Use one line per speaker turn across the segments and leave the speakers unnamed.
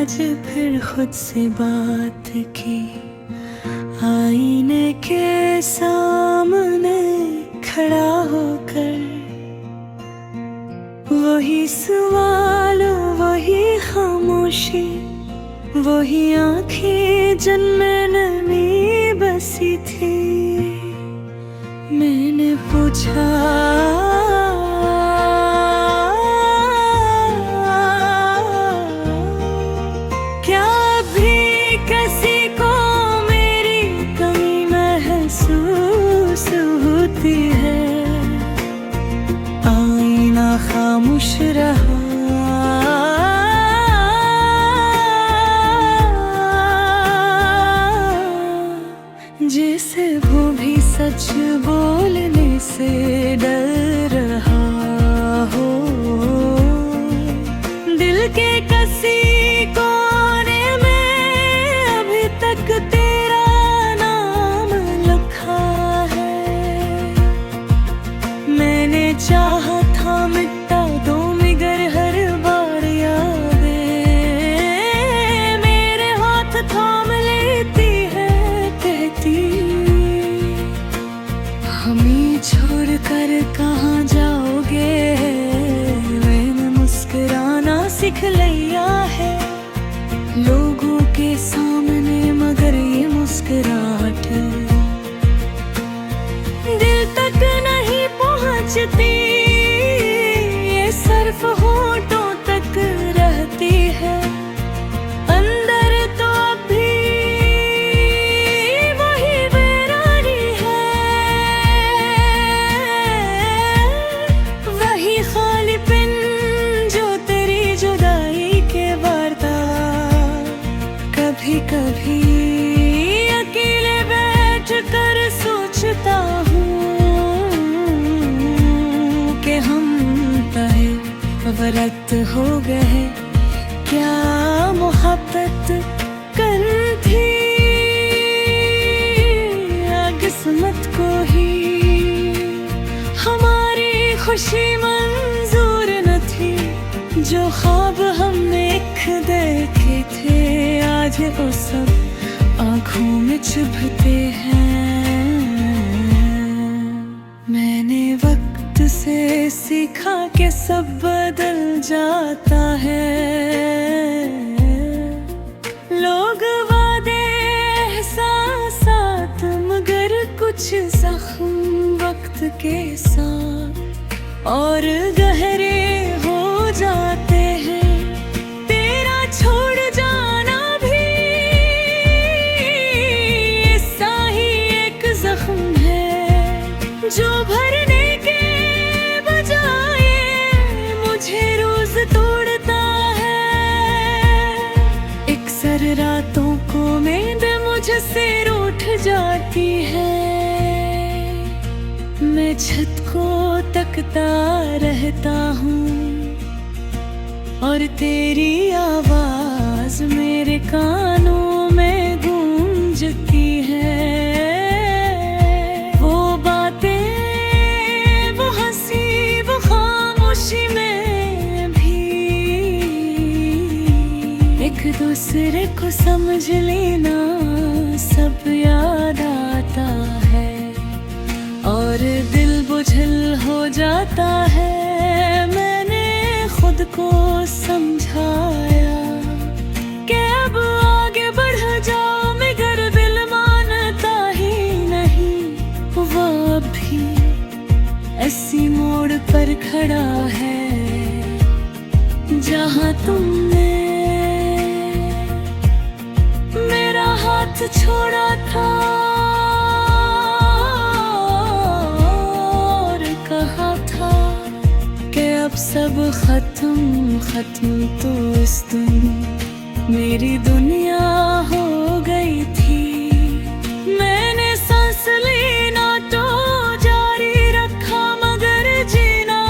आज फिर खुद से बात की, आईने के सामने खड़ा होकर। वही सवाल, वही खामोशी, वही आंखें जिनमें नमी बसी थी। मैंने पूछा, क्या भी किसी को मेरी कमी महसूस होती है? आईना खामोश रहा, जैसे वो भी सच बोलने से डर रहा हो। दिल के किसी कोने में अभी तक तेरा नाम लिखा है। मैंने चाहा था मिटा दो मगर हर बार यादें मेरे हाथ थाम लेती है, कहती हमें छोड़ कर कहाँ जाओगे? मैंने मुस्कुराना सीख लिया है लोगों के सामने, मगर ये मुस्कुराहट दिल तक नहीं पहुँचती, ये सिर्फ होठों तक रहती है। अंदर तो अभी वही वीरानी है, वही खालीपन जो तेरी जुदाई के बाद था। कभी कभी अकेले बैठ कर सोचता हूँ कि हम तहे वरत हो गए। क्या मोहब्बत कर थी किस्मत को ही, हमारी खुशी मंजूर न थी। जो ख्वाब हमने एक देखे थे, आज वो सब आँखों में चुभते हैं। मैंने वक्त से सीखा कि सब बदल जाता है। लोग वादे एहसासात, मगर कुछ जख्म वक्त के साथ और गहरे हो जाते हैं। तेरा छोड़ जाना भी ऐसा ही एक जख्म है, जो भरने के बजाय मुझे रोज तोड़ता है। अक्सर रातों को नींद मुझसे रूठ जाती है। मैं छत को तकता रहता हूँ और तेरी आवाज मेरे कानों में गूंजती है। वो बातें, वो हंसी, वो खामोशी में भी एक दूसरे को समझ लेना सब याद आता है, और दिल बुझल हो जाता है। मैंने खुद को समझाया कि अब आगे बढ़ जाओ, मगर दिल मानता ही नहीं। वो भी ऐसी मोड़ पर खड़ा है जहाँ तुमने मेरा हाथ छोड़ा था और कहा था कि अब सब खत्म खत्म। तो इस दिन मेरी दुनिया हो गई थी। मैंने सांस लेना तो जारी रखा, मगर जीना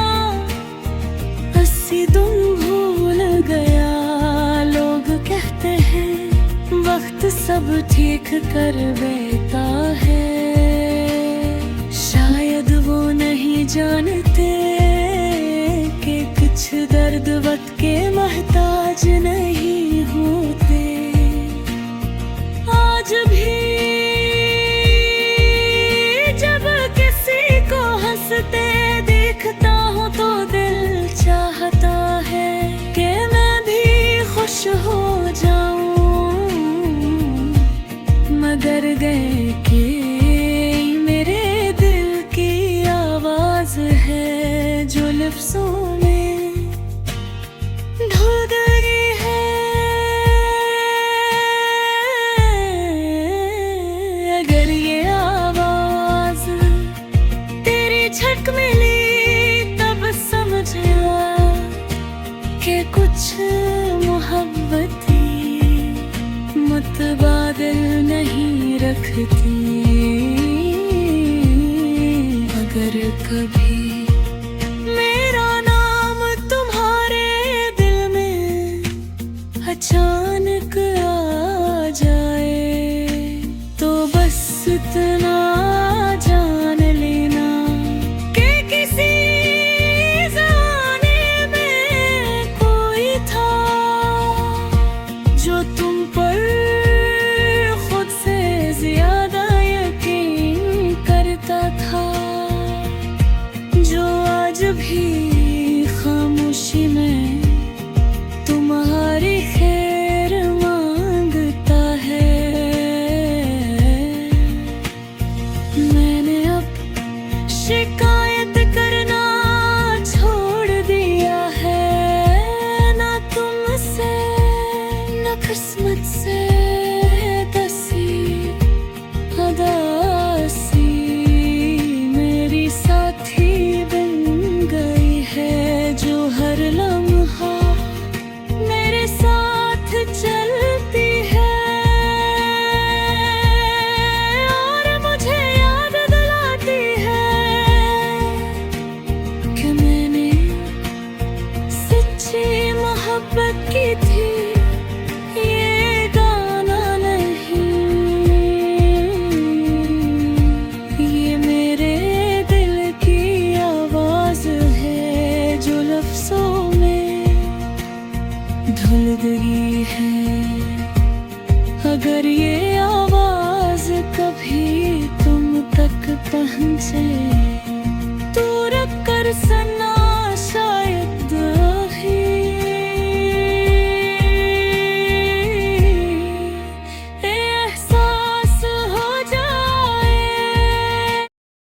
अस्सी दिन भूल गया। लोग कहते हैं वक्त सब ठीक कर देता है, शायद वो नहीं जानते कि कुछ दर्द वक्त के मोहताज नहीं हूँ। लफ्जों में ढल गई है। अगर ये आवाज तेरी झटक मिली तब समझा कि कुछ मोहब्बती मुतबादिल नहीं रखती। अगर कभी मेरा नाम तुम्हारे दिल में अचानक आ जाए तो बस इतना जान लेना कि किसी ज़माने में कोई था जो तुम पर खुद से ज्यादा यकीन करता था, जो आज भी खामोशी में तुम्हारी खैर मांगता है। मैंने अब शिकायत करना छोड़ दिया है, ना तुमसे ना किस्मत से दसी अदासी मेरी साथी बन गई है, जो हर लम्हा मेरे साथ चलती है और मुझे याद दिलाती है कि मैंने सच्ची मोहब्बत की थी। ये गाना नहीं, ये मेरे दिल की आवाज है जो लफ्जों में धुल गई है। अगर ये आवाज कभी तुम तक पहुंचे